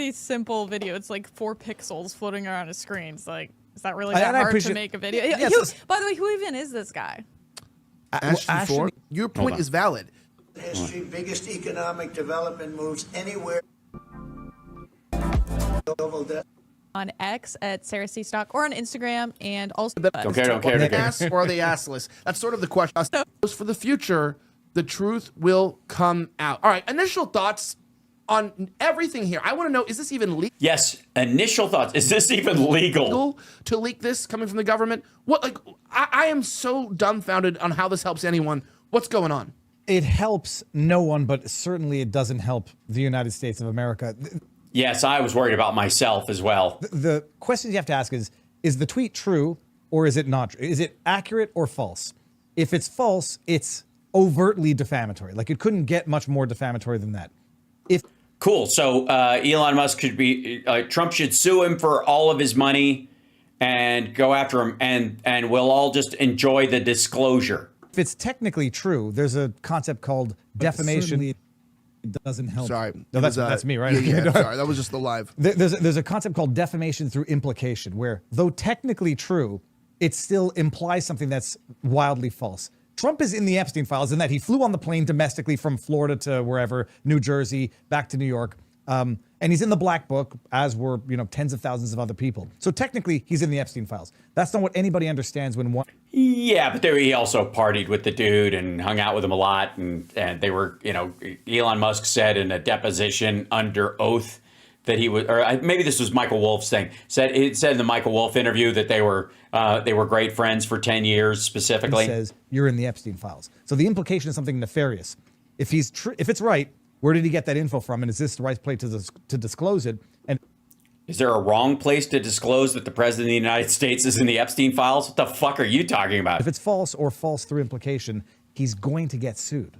pretty simple video. It's like 4 pixels floating around a screen. It's like, is that really that hard to make a video? By the way, who even is this guy? Ashton, your point is valid. History, biggest economic development moves anywhere. On X at Sarah C. Stock or on Instagram and also. Don't care. Are they ass or are they assless? That's sort of the question. For the future, the truth will come out. All right, initial thoughts on everything here. I want to know, is this even legal? Yes, initial thoughts. Is this even legal? To leak this coming from the government? What? Like, I am so dumbfounded on how this helps anyone. What's going on? It helps no one, but certainly it doesn't help the United States of America. Yes, I was worried about myself as well. The questions you have to ask is the tweet true or is it not true? Is it accurate or false? If it's false, it's overtly defamatory. Like, it couldn't get much more defamatory than that. Cool. So Elon Musk should be, Trump should sue him for all of his money and go after him, and we'll all just enjoy the disclosure. If it's technically true, there's a concept called defamation. It doesn't help. Sorry. No, that's me, right? Yeah, sorry. That was just the live. There's a concept called defamation through implication, where though technically true, it still implies something that's wildly false. Trump is in the Epstein files in that he flew on the plane domestically from Florida to wherever, New Jersey, back to New York. And he's in the black book, as were, tens of thousands of other people. So technically, he's in the Epstein files. That's not what anybody understands when one. Yeah, but he also partied with the dude and hung out with him a lot. And they were, Elon Musk said in a deposition under oath that he was, or maybe this was Michael Wolff's thing. It said in the Michael Wolff interview that they were great friends for 10 years specifically. He says you're in the Epstein files. So the implication is something nefarious. If it's right, where did he get that info from? And is this the right place to disclose it? And is there a wrong place to disclose that the president of the United States is in the Epstein files? What the fuck are you talking about? If it's false or false through implication, he's going to get sued.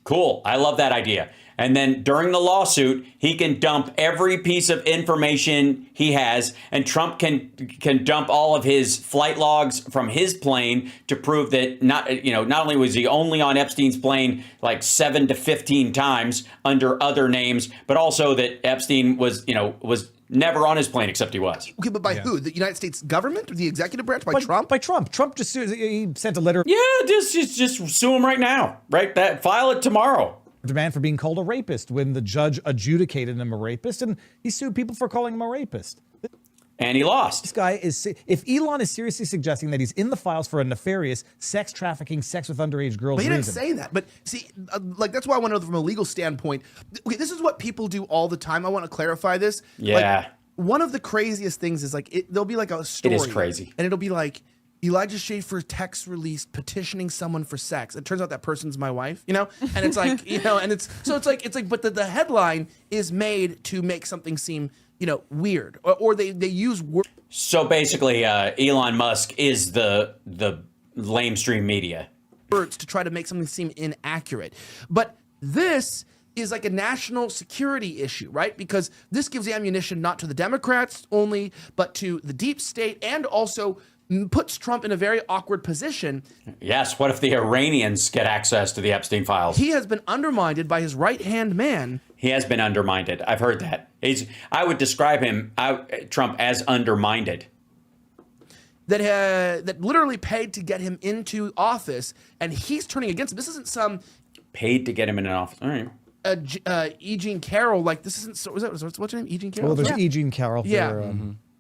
Cool. I love that idea. And then during the lawsuit, he can dump every piece of information he has, and Trump can dump all of his flight logs from his plane to prove that not only was he only on Epstein's plane like 7 to 15 times under other names, but also that Epstein was never on his plane except he was. Okay, but by who? The United States government or the executive branch? By Trump? By Trump. Trump he sent a letter. Yeah, just sue him right now. Right? File it tomorrow. Demand for being called a rapist when the judge adjudicated him a rapist, and he sued people for calling him a rapist. And he lost. This guy if Elon is seriously suggesting that he's in the files for a nefarious sex trafficking, sex with underage girls But he reason. didn't say that. But see, that's why I want to know from a legal standpoint. Okay, this is what people do all the time. I want to clarify this. Yeah. Like, one of the craziest things is there'll be like a story. It is crazy. And it'll be like, Elijah Schaffer text released petitioning someone for sex. It turns out that person's my wife, and it's like, and it's like, but the headline is made to make something seem, weird, or they use words. So basically, Elon Musk is the lamestream media. Words to try to make something seem inaccurate. But this is like a national security issue, right? Because this gives ammunition not to the Democrats only, but to the deep state, and also puts Trump in a very awkward position. Yes, what if the Iranians get access to the Epstein files? He has been undermined by his right-hand man. He has been undermined. I've heard that. I would describe Trump as undermined. That literally paid to get him into office, and he's turning against him. This isn't some paid to get him in an office. All right. E. Jean Carroll, like this isn't. What's her name? E. Jean Carroll. Well, there's E. Jean Carroll. Yeah.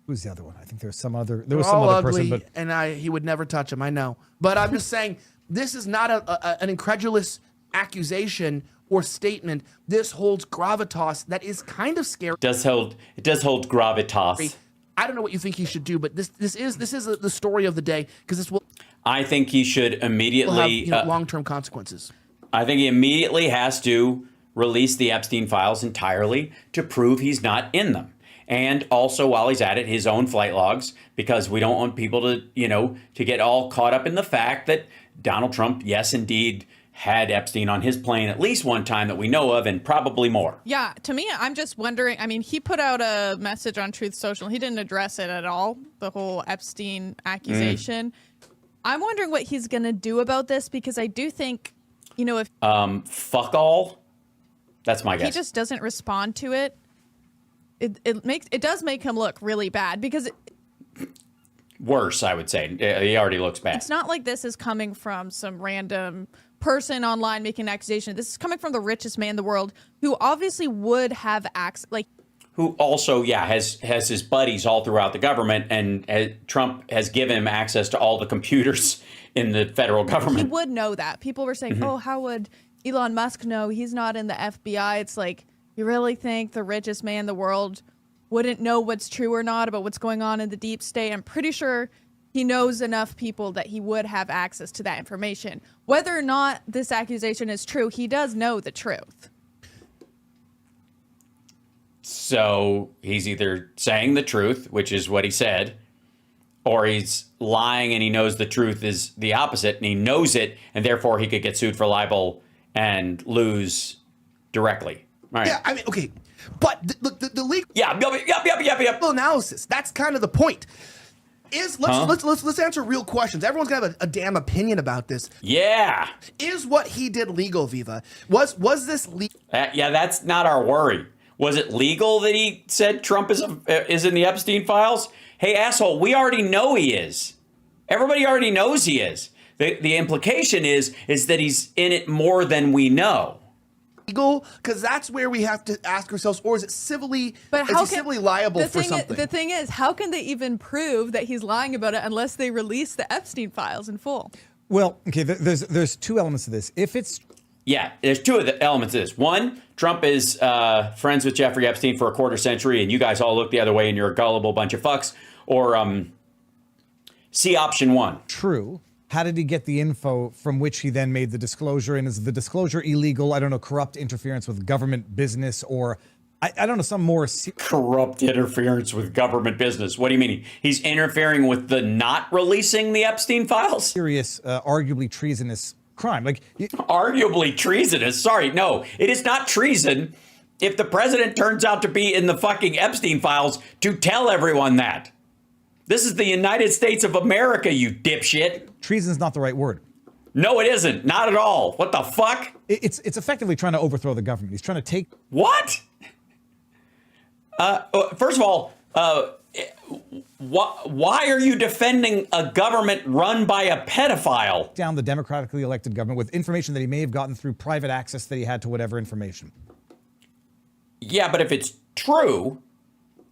Who's the other one? I think there's some other. There was some other ugly, person, but and he would never touch him. I know, but I'm just saying this is not an incredulous accusation or statement. This holds gravitas that is kind of scary. It does hold gravitas. I don't know what you think he should do, but this is the story of the day, because this will. I think he should immediately have long-term consequences. I think he immediately has to release the Epstein files entirely to prove he's not in them. And also, while he's at it, his own flight logs, because we don't want people to get all caught up in the fact that Donald Trump, yes, indeed, had Epstein on his plane at least one time that we know of, and probably more. Yeah, to me, I'm just wondering, he put out a message on Truth Social. He didn't address it at all, the whole Epstein accusation. I'm wondering what he's going to do about this, because I do think, if... fuck all? That's my guess. He just doesn't respond to it. it does make him look really bad because Worse, I would say. He already looks bad. it's not like this is coming from some random person online making an accusation. This is coming from the richest man in the world who obviously would have access, like, Who also, has his buddies all throughout the government, and Trump has given him access to all the computers in the federal he government. would know that. People were saying, oh, how would Elon Musk know? He's not in the FBI. It's like, you really think the richest man in the world wouldn't know what's true or not about what's going on in the deep state? I'm pretty sure he knows enough people that he would have access to that information. Whether or not this accusation is true, he does know the truth. So he's either saying the truth, which is what he said, or he's lying and he knows the truth is the opposite, and he knows it, and therefore he could get sued for libel and lose directly. All right. Yeah, I mean, okay. But look, the legal Yep. analysis, that's kind of the point. Let's answer real questions. Everyone's gonna have a damn opinion about this. Yeah. Is what he did legal, Viva? Was this legal? That's not our worry. Was it legal that he said Trump is in the Epstein files? Hey, asshole, we already know he is. Everybody already knows he is. The implication is that he's in it more than we know. Legal? Because that's where we have to ask ourselves, or is it civilly? But how is he civilly liable for something? The thing is, how can they even prove that he's lying about it unless they release the Epstein files in full? Well, okay, there's two elements to this. If it's There's two of the elements of this. One, Trump is friends with Jeffrey Epstein for a quarter century, and you guys all look the other way, and you're a gullible bunch of fucks. Or see option one. true, how did he get the info from which he then made the disclosure? And is the disclosure illegal? I don't know, corrupt interference with government business, or I don't know, some more Corrupt interference with government business. What do you mean? He's interfering with the not releasing the Epstein files? serious, arguably treasonous crime. Like, Arguably treasonous. Sorry, no, it is not treason if the president turns out to be in the fucking Epstein files to tell everyone that. This is the United States of America, you dipshit. treason's not the right word. No, it isn't. Not at all. What the fuck? It's effectively trying to overthrow the government. He''s trying to take What? First of all, why are you defending a government run by a pedophile? down the democratically elected government with information that he may have gotten through private access that he had to whatever information. Yeah, but if it's true,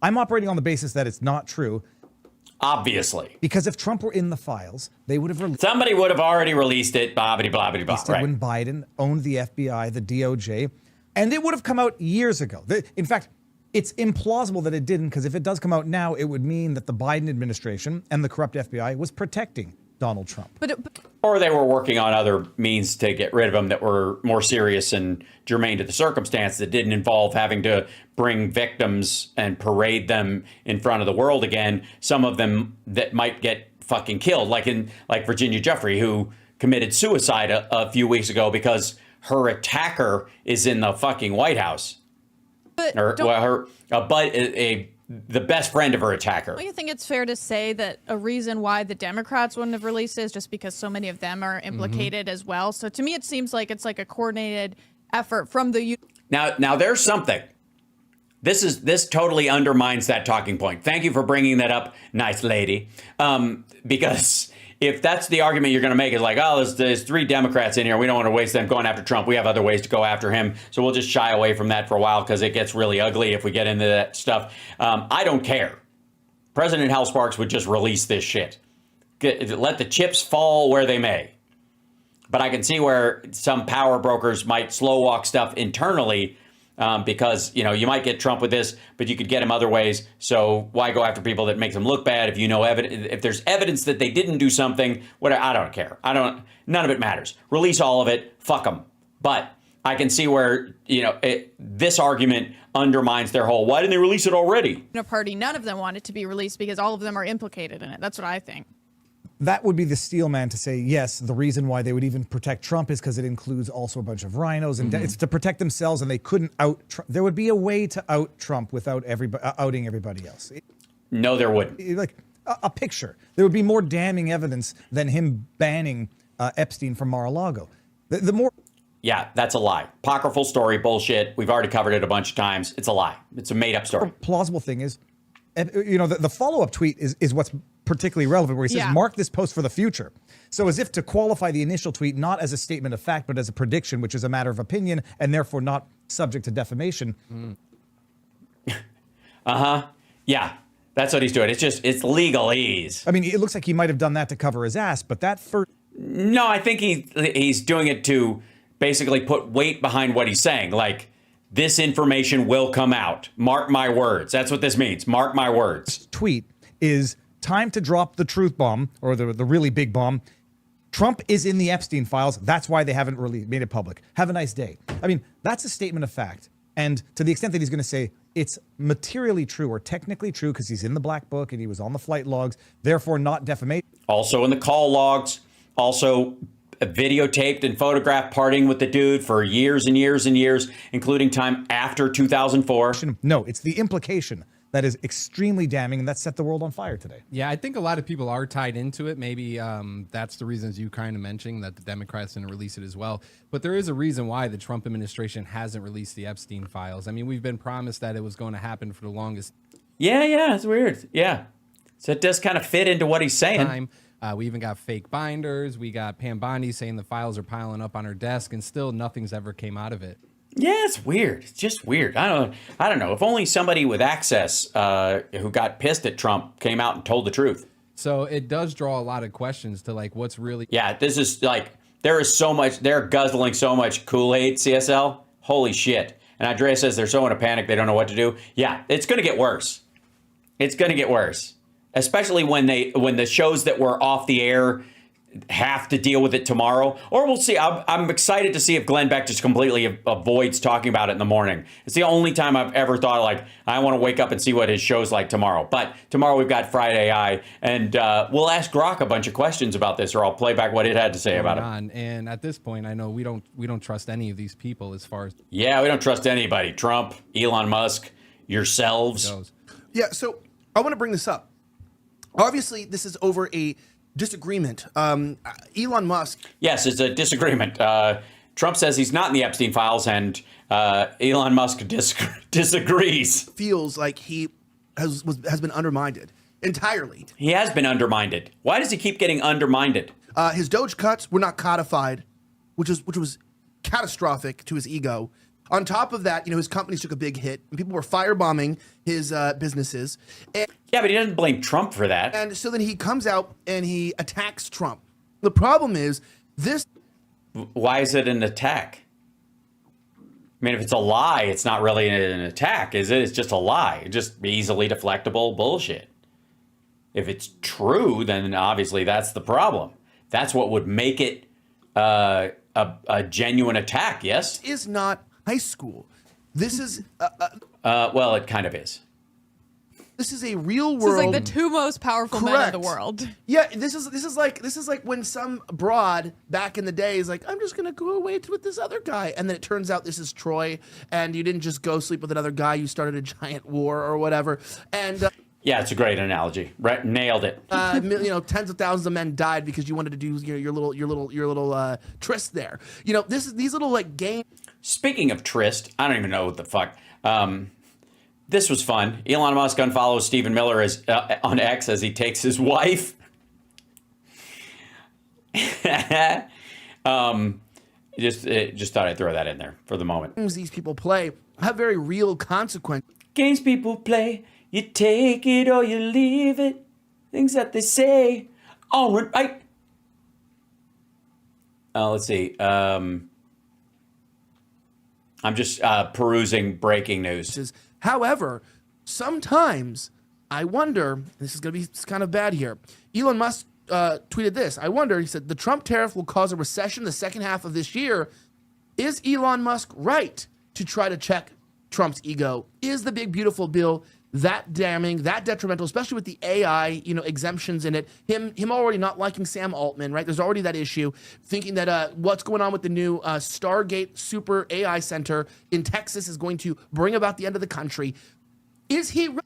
I'm operating on the basis that it's not true, obviously. because if Trump were in the files, they would have released Somebody would have already released it, blah, blah, blah, blah, blah, it right? when Biden owned the FBI, the DOJ, and it would have come out years ago. In fact, it's implausible that it didn't, because if it does come out now, it would mean that the Biden administration and the corrupt FBI was protecting Donald Trump. But Or they were working on other means to get rid of him that were more serious and germane to the circumstance, that didn't involve having to bring victims and parade them in front of the world again. Some of them that might get fucking killed, like Virginia Jeffrey, who committed suicide a few weeks ago because her attacker is in the fucking White House. But Or don't, the best friend of her attacker. don't you think it's fair to say that a reason why the Democrats wouldn't have released it is just because so many of them are implicated as well? So to me, it seems like it's like a coordinated effort from the Now there's something. This totally undermines that talking point. Thank you for bringing that up, nice lady. Because if that's the argument you're going to make, is like, oh, there's three Democrats in here. We don't want to waste them going after Trump. We have other ways to go after him. So we'll just shy away from that for a while because it gets really ugly if we get into that stuff. I don't care. President Hal Sparks would just release this shit. Let the chips fall where they may. But I can see where some power brokers might slow walk stuff internally because, you might get Trump with this, but you could get him other ways. So why go after people that make them look bad if you know if there's evidence that they didn't do something? I don't care. None of it matters. Release all of it. Fuck them. But I can see where, this argument undermines their whole, why didn't they release it already? party, none of them want it to be released because all of them are implicated in it. That's what I think. That would be the steel man to say, yes, the reason why they would even protect Trump is because it includes also a bunch of rhinos, and it's to protect themselves, and they couldn't out Trump. There would be a way to out Trump without outing everybody else. No, there wouldn't. Like a picture. There would be more damning evidence than him banning Epstein from Mar-a-Lago. The more... Yeah, that's a lie. Apocryphal story, bullshit. We've already covered it a bunch of times. It's a lie. It's a made-up story. Plausible thing is, the follow-up tweet is what's particularly relevant, where he says, mark this post for the future. So as if to qualify the initial tweet, not as a statement of fact, but as a prediction, which is a matter of opinion and therefore not subject to defamation. Yeah, that's what he's doing. It's legalese. I mean, it looks like he might have done that to cover his ass, but that first... No, I think he's doing it to basically put weight behind what he's saying. Like, this information will come out. Mark my words. That's what this means. Mark my words. Tweet is time to drop the truth bomb, or the really big bomb. Trump is in the Epstein files. That's why they haven't really made it public. Have a nice day. I mean, that's a statement of fact. And to the extent that he's going to say it's materially true or technically true because he's in the black book and he was on the flight logs, therefore not defamation. Also in the call logs, also videotaped and photographed partying with the dude for years and years and years, including time after 2004. No, it's the implication that is extremely damning, and that set the world on fire today. Yeah, I think a lot of people are tied into it. Maybe that's the reasons you kind of mentioned that the Democrats didn't release it as well. But there is a reason why the Trump administration hasn't released the Epstein files. I mean, we've been promised that it was going to happen for the longest. Yeah, it's weird. Yeah. So it does kind of fit into what he's saying. Time. We even got fake binders. We got Pam Bondi saying the files are piling up on her desk, and still nothing's ever came out of it. Yeah, it's weird. It's just weird. I don't know. If only somebody with access who got pissed at Trump came out and told the truth. So it does draw a lot of questions to like what's really. Yeah, this is like there is so much. They're guzzling so much Kool-Aid, CSL. Holy shit. And Andrea says they're so in a panic they don't know what to do. Yeah, it's going to get worse. It's going to get worse, especially when the shows that were off the air have to deal with it tomorrow, or we'll see. I'm excited to see if Glenn Beck just completely avoids talking about it in the morning. It's the only time I've ever thought like I want to wake up and see what his show's like tomorrow. But tomorrow we've got Friday Eye, and we'll ask Grok a bunch of questions about this, or I'll play back what it had to say about it. And at this point, I know we don't trust any of these people as far as. Yeah, we don't trust anybody. Trump, Elon Musk, yourselves. Yeah, so I want to bring this up. Obviously, this is over a disagreement. Elon Musk. Yes, it's a disagreement. Trump says he's not in the Epstein files, and Elon Musk disagrees. Feels like he has been undermined entirely. He has been undermined. Why does he keep getting undermined? His Doge cuts were not codified, which was catastrophic to his ego. On top of that, his companies took a big hit, and people were firebombing his businesses. Yeah, but he doesn't blame Trump for that. And so then he comes out and he attacks Trump. The problem is this. Why is it an attack? I mean, if it's a lie, it's not really an attack, is it? It's just a lie. Just easily deflectable bullshit. If it's true, then obviously that's the problem. That's what would make it a genuine attack, yes? This is not high school. This is well, it kind of is. This is a real world. This is like the two most powerful men in the world. Yeah, this is like when some broad back in the day is like, I'm just gonna go away with this other guy, and then it turns out this is Troy, and you didn't just go sleep with another guy, you started a giant war or whatever, and. Yeah, it's a great analogy. Right, nailed it. Tens of thousands of men died because you wanted to do your little tryst there. These little like games. Speaking of tryst, I don't even know what the fuck. This was fun. Elon Musk unfollows Stephen Miller on X as he takes his wife. Just thought I'd throw that in there for the moment. These people play have very real consequences. Games people play. You take it or you leave it. Things that they say. All right. Let's see. I'm just perusing breaking news. However, sometimes I wonder, this is going to be kind of bad here. Elon Musk tweeted this. I wonder, he said, the Trump tariff will cause a recession the second half of this year. Is Elon Musk right to try to check Trump's ego? Is the big, beautiful bill that damning, that detrimental, especially with the AI, exemptions in it, him already not liking Sam Altman, right? There's already that issue, thinking that what's going on with the new Stargate Super AI Center in Texas is going to bring about the end of the country. Is he right?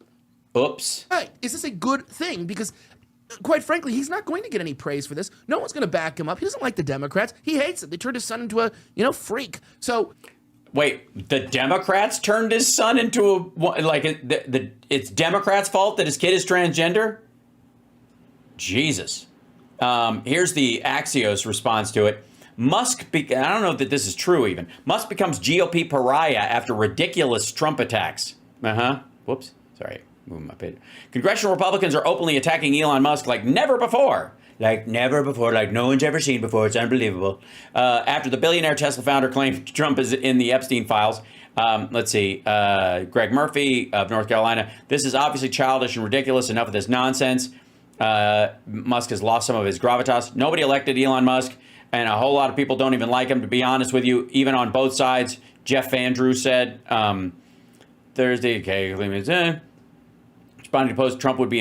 Oops. Right. Is this a good thing? Because quite frankly, he's not going to get any praise for this. No one's going to back him up. He doesn't like the Democrats. He hates it. They turned his son into a, freak. So Wait, the Democrats turned his son into it's Democrats' fault that his kid is transgender? Jesus. Here's the Axios response to it. I don't know that this is true even. Musk becomes GOP pariah after ridiculous Trump attacks. Whoops. Sorry. Moving my page. Congressional Republicans are openly attacking Elon Musk like never before. Like never before, like no one's ever seen before. It's unbelievable. After the billionaire Tesla founder claimed Trump is in the Epstein files. Let's see. Greg Murphy of North Carolina. This is obviously childish and ridiculous. Enough of this nonsense. Musk has lost some of his gravitas. Nobody elected Elon Musk, and a whole lot of people don't even like him, to be honest with you, even on both sides. Jeff Van Drew said Thursday, responding to post, Trump would be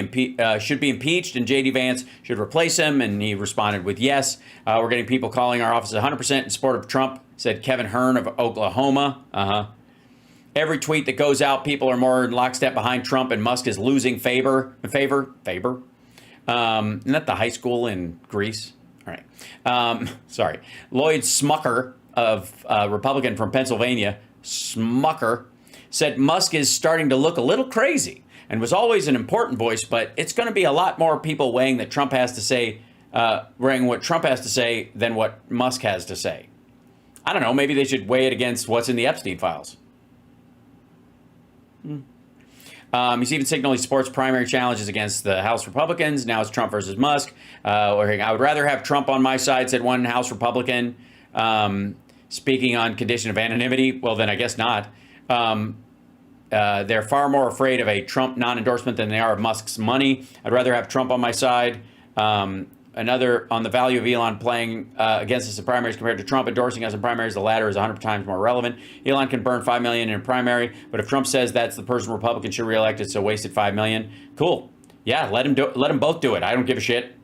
should be impeached and J.D. Vance should replace him, and he responded with yes. We're getting people calling our office 100% in support of Trump, said Kevin Hearn of Oklahoma. Every tweet that goes out, people are more in lockstep behind Trump, and Musk is losing favor. Isn't that the high school in Greece? All right. Sorry. Lloyd Smucker, of Republican from Pennsylvania, Smucker, said Musk is starting to look a little crazy and was always an important voice, but it's going to be a lot more people weighing what Trump has to say than what Musk has to say. I don't know. Maybe they should weigh it against what's in the Epstein files. He's even signaled he supports primary challenges against the House Republicans. Now it's Trump versus Musk. I would rather have Trump on my side, said one House Republican, speaking on condition of anonymity. Well, then I guess not. They're far more afraid of a Trump non-endorsement than they are of Musk's money. I'd rather have Trump on my side. Another on the value of Elon playing against us in primaries compared to Trump endorsing us in primaries. The latter is 100 times more relevant. Elon can burn $5 million in a primary, but if Trump says that's the person Republicans should reelect, it's a wasted $5 million. Cool. Yeah, let them both do it. I don't give a shit.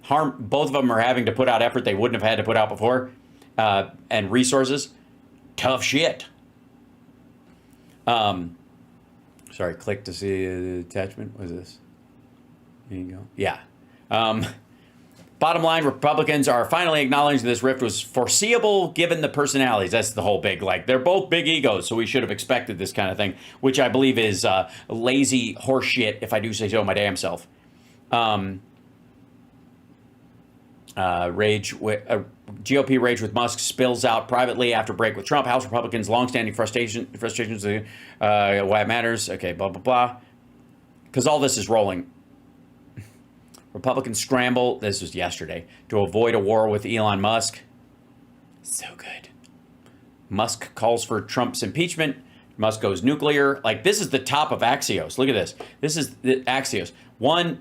Both of them are having to put out effort they wouldn't have had to put out before, and resources. Tough shit. Sorry, click to see the attachment. What is this? There you go. Yeah. Bottom line, Republicans are finally acknowledging this rift was foreseeable given the personalities. That's the whole big, they're both big egos, so we should have expected this kind of thing, which I believe is lazy horseshit, if I do say so my damn self. GOP rage with Musk spills out privately after break with Trump. House Republicans' longstanding frustrations, why it matters. Okay, blah, blah, blah. Because all this is rolling. Republicans scramble, this was yesterday, to avoid a war with Elon Musk. So good. Musk calls for Trump's impeachment. Musk goes nuclear. This is the top of Axios. Look at this. This is the Axios.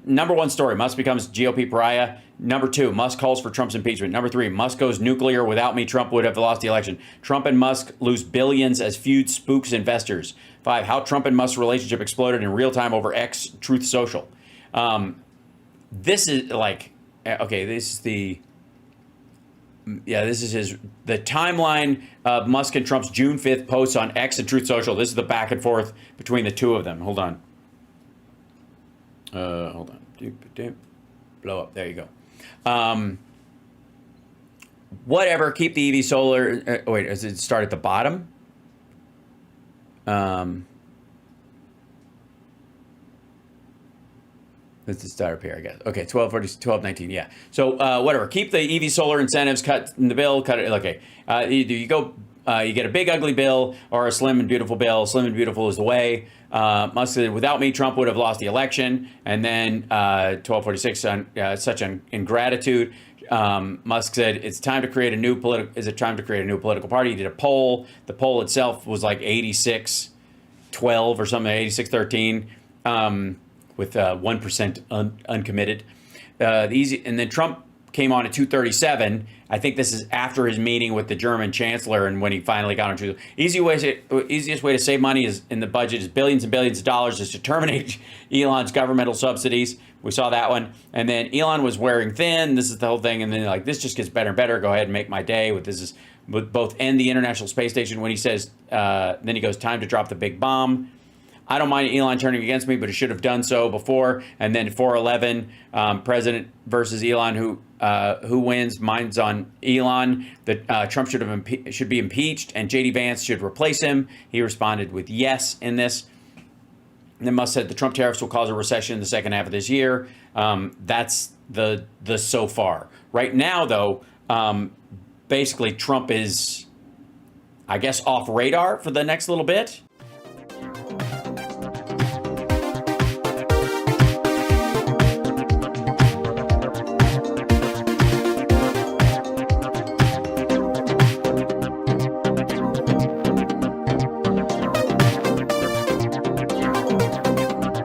Number one story, Musk becomes GOP pariah. Number two, Musk calls for Trump's impeachment. Number three, Musk goes nuclear. Without me, Trump would have lost the election. Trump and Musk lose billions as feud spooks investors. 5, how Trump and Musk's relationship exploded in real time over X Truth Social. This is this is the timeline of Musk and Trump's June 5th posts on X and Truth Social. This is the back and forth between the two of them. Hold on. Blow up. There you go. Whatever. Keep the EV solar. Wait, does it start at the bottom? Let's just start up here, I guess. Okay, 1219, yeah. So whatever. Keep the EV solar incentives, cut in the bill, cut it. Okay. You get a big ugly bill or a slim and beautiful bill. Slim and beautiful is the way. Musk said, without me, Trump would have lost the election. And then 1246, such ingratitude. Musk said, is it time to create a new political party? He did a poll. The poll itself was like 86-12 or something, 86-13. With 1% uncommitted. And then Trump came on at 237. I think this is after his meeting with the German chancellor and when he finally got on truth. Easiest way to save money is in the budget is billions and billions of dollars is to terminate Elon's governmental subsidies. We saw that one. And then Elon was wearing thin. This is the whole thing. And then this just gets better and better. Go ahead and make my day with this. With both end the International Space Station when he says, then he goes, time to drop the big bomb. I don't mind Elon turning against me, but he should have done so before. And then 411, President versus Elon, who wins? Mine's on Elon. That Trump should be impeached, and JD Vance should replace him. He responded with yes in this. And then Musk said the Trump tariffs will cause a recession in the second half of this year. That's the so far. Right now, though, basically Trump is, I guess, off radar for the next little bit.